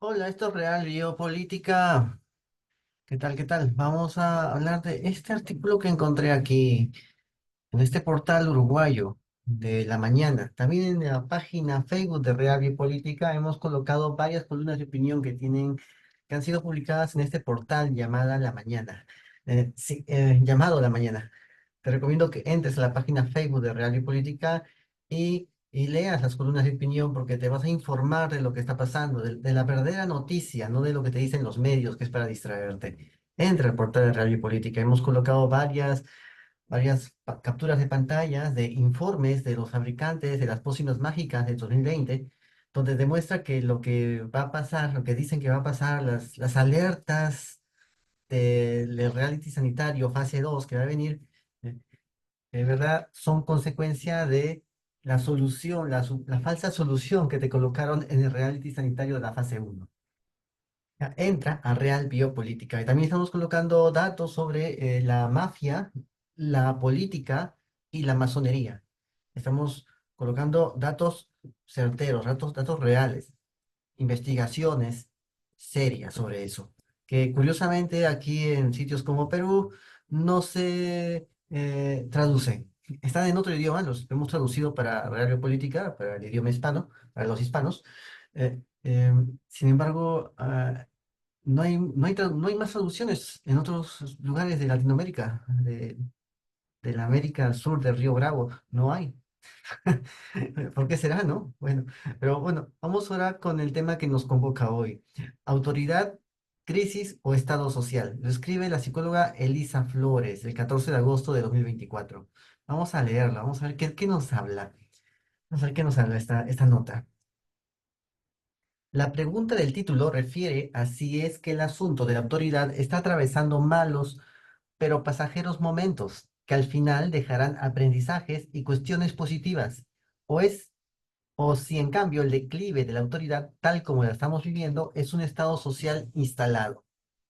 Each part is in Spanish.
Hola, esto es Real Biopolítica. ¿Qué tal? ¿Qué tal? Vamos a hablar de este artículo que encontré aquí en este portal uruguayo de La Mañana. También en la página Facebook de Real Biopolítica hemos colocado varias columnas de opinión que han sido publicadas en este portal llamada La Mañana. Llamado La Mañana. Te recomiendo que entres a la página Facebook de Real y Política y leas las columnas de opinión porque te vas a informar de lo que está pasando, de la verdadera noticia, no de lo que te dicen los medios, que es para distraerte. Entra al portal de Real y Política. Hemos colocado varias capturas de pantallas de informes de los fabricantes de las pócimas mágicas de 2020, donde demuestra que lo que va a pasar, lo que dicen que va a pasar, las alertas del reality sanitario fase 2 que va a venir. eh, de verdad son consecuencia de la solución, la falsa solución que te colocaron en el reality sanitario de la fase uno. Ya, entra a Real Biopolítica. Y también estamos colocando datos sobre la mafia, la política y la masonería. Estamos colocando datos certeros, datos reales, investigaciones serias sobre eso, que curiosamente aquí en sitios como Perú no se traducen. Están en otro idioma, los hemos traducido para Radio Política, para el idioma hispano, para los hispanos. Sin embargo, no hay más traducciones en otros lugares de Latinoamérica, de la América al sur del Río Bravo, no hay. ¿Por qué será, no? Bueno, pero bueno, vamos ahora con el tema que nos convoca hoy. Autoridad, crisis o estado social. Lo escribe la psicóloga Elisa Flores el 14 de agosto de 2024. Vamos a leerla, vamos a ver qué nos habla. Vamos a ver qué nos habla esta nota. La pregunta del título refiere a si es que el asunto de la autoridad está atravesando malos pero pasajeros momentos que al final dejarán aprendizajes y cuestiones positivas. O es O si en cambio el declive de la autoridad, tal como la estamos viviendo, es un estado social instalado,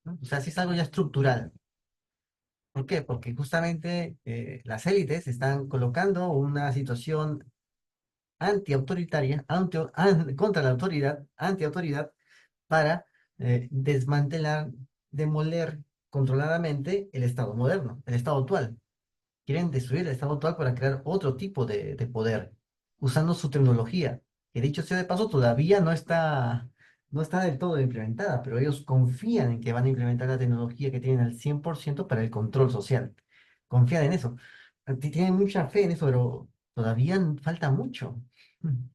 ¿no? O sea, si es algo ya estructural. ¿Por qué? Porque justamente las élites están colocando una situación antiautoritaria, contra la autoridad, antiautoridad, para desmantelar, demoler controladamente el Estado moderno, el Estado actual. Quieren destruir el Estado actual para crear otro tipo de poder, usando su tecnología, que dicho sea de paso, todavía no está del todo implementada, pero ellos confían en que van a implementar la tecnología que tienen al 100% para el control social. Confían en eso. Tienen mucha fe en eso, pero todavía falta mucho.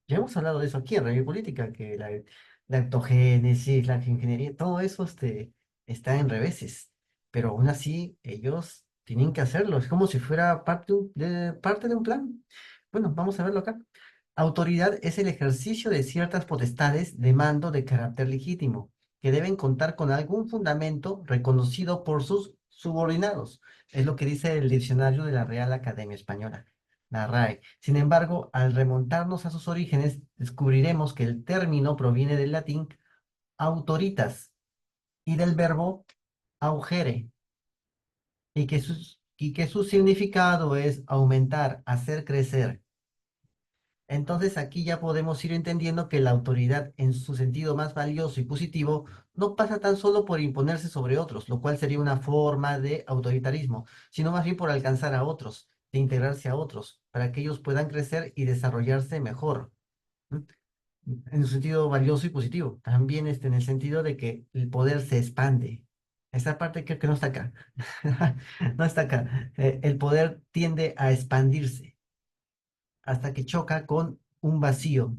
Ya hemos hablado de eso aquí en Radio Política, que la autogénesis, la ingeniería, todo eso está en reveses, pero aún así ellos tienen que hacerlo, es como si fuera parte de un plan. Bueno, vamos a verlo acá. Autoridad es el ejercicio de ciertas potestades de mando de carácter legítimo, que deben contar con algún fundamento reconocido por sus subordinados. Es lo que dice el diccionario de la Real Academia Española, la RAE. Sin embargo, al remontarnos a sus orígenes, descubriremos que el término proviene del latín autoritas y del verbo augere, y que su significado es aumentar, hacer crecer. Entonces aquí ya podemos ir entendiendo que la autoridad en su sentido más valioso y positivo no pasa tan solo por imponerse sobre otros, lo cual sería una forma de autoritarismo, sino más bien por alcanzar a otros, de integrarse a otros, para que ellos puedan crecer y desarrollarse mejor. ¿M? En su sentido valioso y positivo. También en el sentido de que el poder se expande. Esa parte creo que no está acá. No está acá. El poder tiende a expandirse hasta que choca con un vacío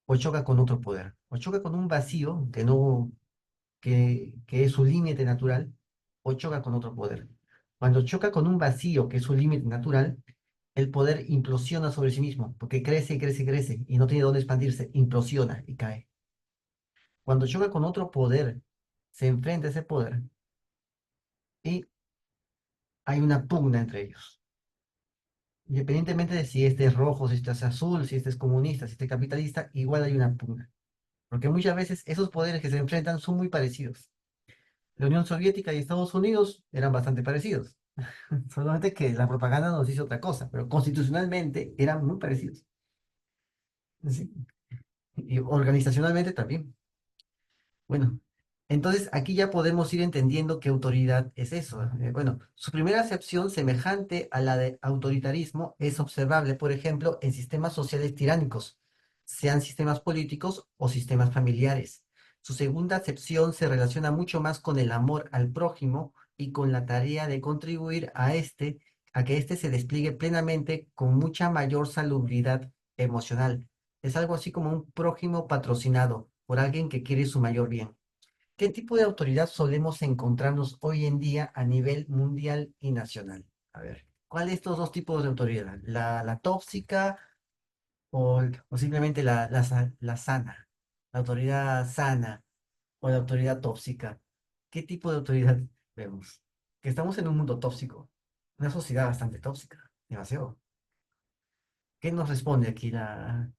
o choca con otro poder. O choca con un vacío que es su límite natural o choca con otro poder. Cuando choca con un vacío que es su límite natural, el poder implosiona sobre sí mismo, porque crece y crece y crece y no tiene dónde expandirse, implosiona y cae. Cuando choca con otro poder, se enfrenta a ese poder y hay una pugna entre ellos. Independientemente de si este es rojo, si este es azul, si este es comunista, si este es capitalista, igual hay una pugna. Porque muchas veces esos poderes que se enfrentan son muy parecidos. La Unión Soviética y Estados Unidos eran bastante parecidos. Solamente que la propaganda nos dice otra cosa, pero constitucionalmente eran muy parecidos. ¿Sí? Y organizacionalmente también. Bueno, entonces aquí ya podemos ir entendiendo qué autoridad es eso. Bueno, su primera acepción semejante a la de autoritarismo es observable, por ejemplo, en sistemas sociales tiránicos, sean sistemas políticos o sistemas familiares. Su segunda acepción se relaciona mucho más con el amor al prójimo y con la tarea de contribuir a que éste se despliegue plenamente con mucha mayor salubridad emocional. Es algo así como un prójimo patrocinado por alguien que quiere su mayor bien. ¿Qué tipo de autoridad solemos encontrarnos hoy en día a nivel mundial y nacional? A ver, ¿cuál de estos dos tipos de autoridad? ¿La tóxica o simplemente la sana? ¿La autoridad sana o la autoridad tóxica? ¿Qué tipo de autoridad vemos? Que estamos en un mundo tóxico, una sociedad bastante tóxica, demasiado. ¿Qué nos responde aquí la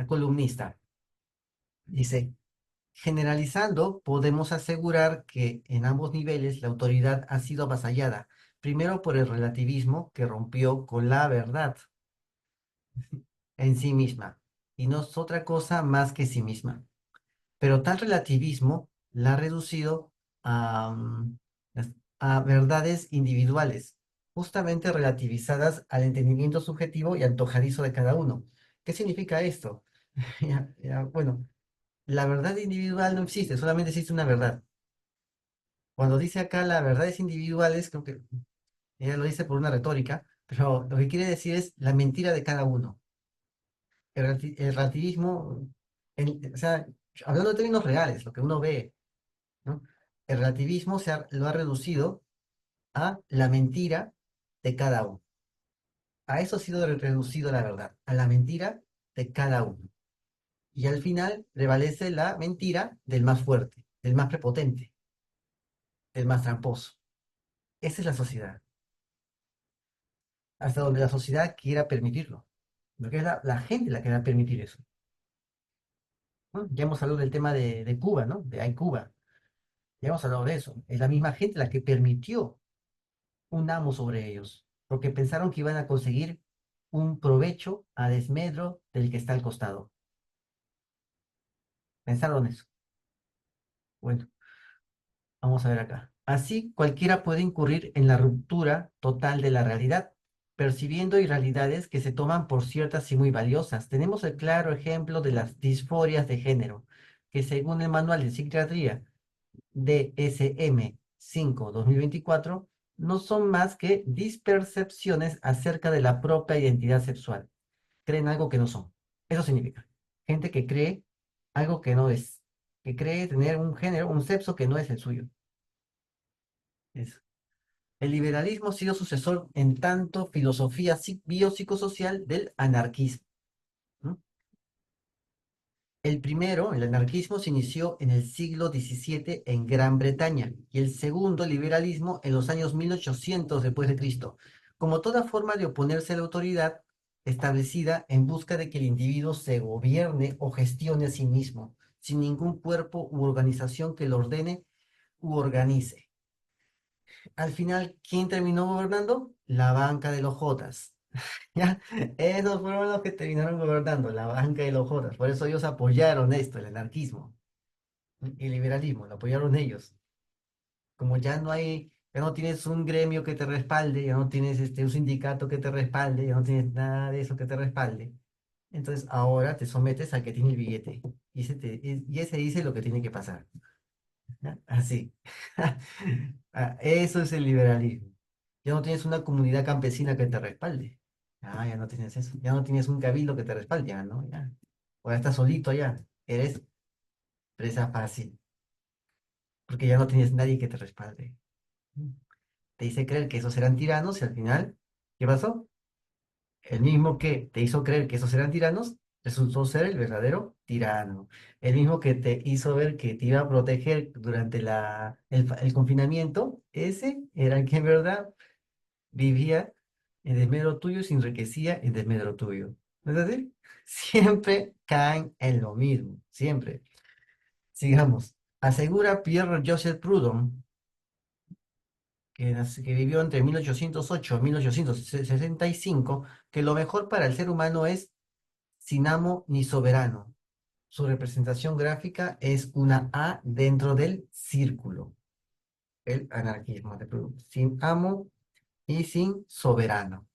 columnista? Dice, generalizando, podemos asegurar que en ambos niveles la autoridad ha sido avasallada, primero por el relativismo que rompió con la verdad en sí misma, y no es otra cosa más que sí misma. Pero tal relativismo la ha reducido a, a verdades individuales, justamente relativizadas al entendimiento subjetivo y antojadizo de cada uno. ¿Qué significa esto? Bueno, la verdad individual no existe, solamente existe una verdad. Cuando dice acá la verdad es individuales, creo que ella lo dice por una retórica, pero lo que quiere decir es la mentira de cada uno. El relativismo, o sea, hablando de términos reales, lo que uno ve, ¿no? El relativismo lo ha reducido a la mentira de cada uno. A eso ha sido reducido la verdad, a la mentira de cada uno. Y al final prevalece la mentira del más fuerte, del más prepotente, del más tramposo. Esa es la sociedad, hasta donde la sociedad quiera permitirlo. Porque es la gente la que va a permitir eso. ¿No? Ya hemos hablado del tema de Cuba, ¿no? De Hay Cuba. Ya hemos hablado de eso. Es la misma gente la que permitió un amo sobre ellos, porque pensaron que iban a conseguir un provecho a desmedro del que está al costado. Pensaron eso. Bueno, vamos a ver acá. Así, cualquiera puede incurrir en la ruptura total de la realidad, percibiendo irrealidades que se toman por ciertas y muy valiosas. Tenemos el claro ejemplo de las disforias de género, que según el Manual de Psiquiatría DSM-5/2024, no son más que dispercepciones acerca de la propia identidad sexual. Creen algo que no son. Eso significa. Gente que cree algo que no es, que cree tener un género, un sexo que no es el suyo. Eso. El liberalismo ha sido sucesor en tanto filosofía biopsicosocial del anarquismo. ¿No? El primero, el anarquismo, se inició en el siglo XVII en Gran Bretaña y el segundo, el liberalismo, en los años 1800 después de Cristo, como toda forma de oponerse a la autoridad establecida en busca de que el individuo se gobierne o gestione a sí mismo, sin ningún cuerpo u organización que lo ordene u organice. Al final, ¿quién terminó gobernando? La banca de los Jotas. ¿Ya? Esos fueron los que terminaron gobernando, la banca de los Jotas. Por eso ellos apoyaron esto, el anarquismo y liberalismo, lo apoyaron ellos. Como ya no tienes un gremio que te respalde, ya no tienes un sindicato que te respalde, ya no tienes nada de eso que te respalde. Entonces ahora te sometes al que tiene el billete y ese dice lo que tiene que pasar. ¿Ya? Así. Eso es el liberalismo. Ya no tienes una comunidad campesina que te respalde. Ya no tienes eso. Ya no tienes un cabildo que te respalde, ya, ¿no? Ya. Ahora estás solito ya. Eres presa fácil. Porque ya no tienes nadie que te respalde. Te hice creer que esos eran tiranos y al final, ¿qué pasó? El mismo que te hizo creer que esos eran tiranos resultó ser el verdadero tirano. El mismo que te hizo ver que te iba a proteger durante el confinamiento, ese era el que en verdad vivía en desmedro tuyo y se enriquecía en desmedro tuyo. ¿No es así? Siempre caen en lo mismo, siempre. Sigamos. Asegura Pierre Joseph Proudhon, que vivió entre 1808 y 1865, que lo mejor para el ser humano es sin amo ni soberano. Su representación gráfica es una A dentro del círculo, el anarquismo, sin amo y sin soberano.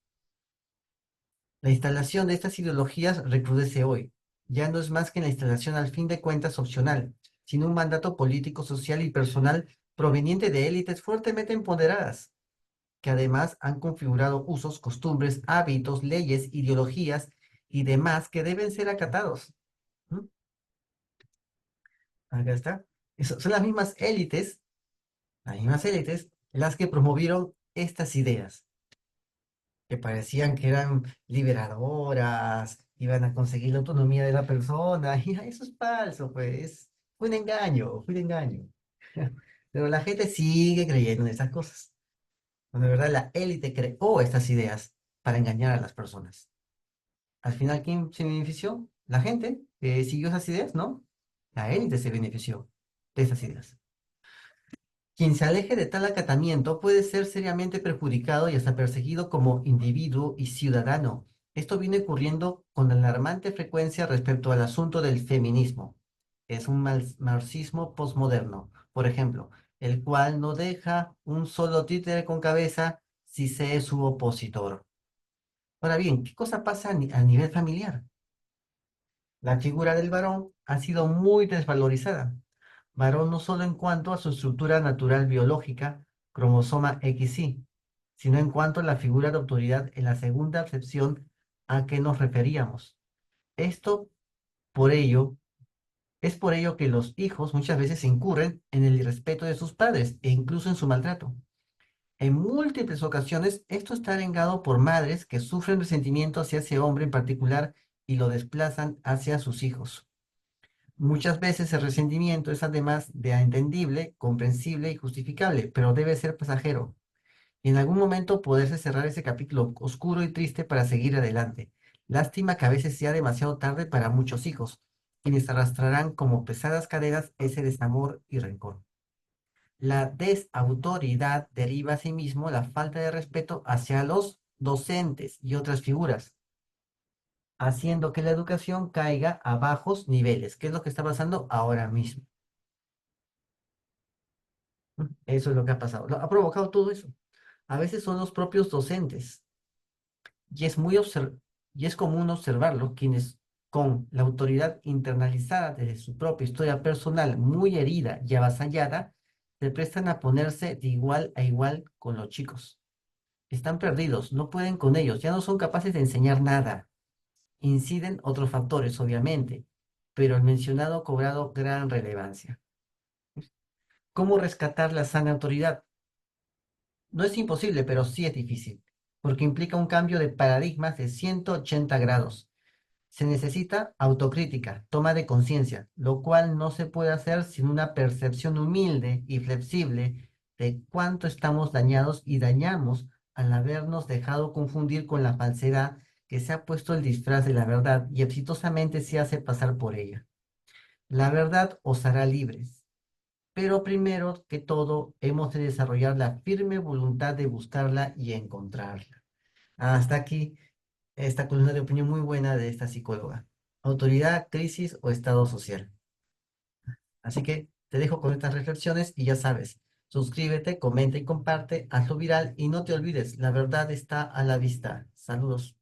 La instalación de estas ideologías recrudece hoy. Ya no es más que la instalación al fin de cuentas opcional, sino un mandato político, social y personal proveniente de élites fuertemente empoderadas, que además han configurado usos, costumbres, hábitos, leyes, ideologías y demás que deben ser acatados. ¿Mm? Acá está. Son las mismas élites, las que promovieron estas ideas, que parecían que eran liberadoras, iban a conseguir la autonomía de la persona, y eso es falso, pues, fue un engaño, fue un engaño. Pero la gente sigue creyendo en esas cosas. Cuando de verdad la élite creó estas ideas para engañar a las personas. Al final, ¿quién se benefició? La gente que siguió esas ideas, ¿no? La élite se benefició de esas ideas. Quien se aleje de tal acatamiento puede ser seriamente perjudicado y hasta perseguido como individuo y ciudadano. Esto viene ocurriendo con alarmante frecuencia respecto al asunto del feminismo. Es un marxismo posmoderno, por ejemplo, el cual no deja un solo títere con cabeza si se es su opositor. Ahora bien, ¿qué cosa pasa a nivel familiar? La figura del varón ha sido muy desvalorizada. Varón no solo en cuanto a su estructura natural biológica, cromosoma XY, sino en cuanto a la figura de autoridad en la segunda acepción a que nos referíamos. Esto, por ello, es por ello que los hijos muchas veces incurren en el irrespeto de sus padres e incluso en su maltrato. En múltiples ocasiones, esto está arengado por madres que sufren resentimiento hacia ese hombre en particular y lo desplazan hacia sus hijos. Muchas veces el resentimiento es además de entendible, comprensible y justificable, pero debe ser pasajero. Y en algún momento poderse cerrar ese capítulo oscuro y triste para seguir adelante. Lástima que a veces sea demasiado tarde para muchos hijos, quienes arrastrarán como pesadas cadenas ese desamor y rencor. La desautoridad deriva asimismo la falta de respeto hacia los docentes y otras figuras, haciendo que la educación caiga a bajos niveles, que es lo que está pasando ahora mismo. Eso es lo que ha pasado. Ha provocado todo eso. A veces son los propios docentes y es y es común observarlo, quienes con la autoridad internalizada desde su propia historia personal muy herida y avasallada, se prestan a ponerse de igual a igual con los chicos. Están perdidos, no pueden con ellos, ya no son capaces de enseñar nada. Inciden otros factores, obviamente, pero el mencionado ha cobrado gran relevancia. ¿Cómo rescatar la sana autoridad? No es imposible, pero sí es difícil, porque implica un cambio de paradigmas de 180 grados. Se necesita autocrítica, toma de conciencia, lo cual no se puede hacer sin una percepción humilde y flexible de cuánto estamos dañados y dañamos al habernos dejado confundir con la falsedad que se ha puesto el disfraz de la verdad y exitosamente se hace pasar por ella. La verdad os hará libres, pero primero que todo hemos de desarrollar la firme voluntad de buscarla y encontrarla. Hasta aquí esta columna de opinión muy buena de esta psicóloga. Autoridad, crisis o estado social. Así que te dejo con estas reflexiones y ya sabes, suscríbete, comenta y comparte, hazlo viral y no te olvides, la verdad está a la vista. Saludos.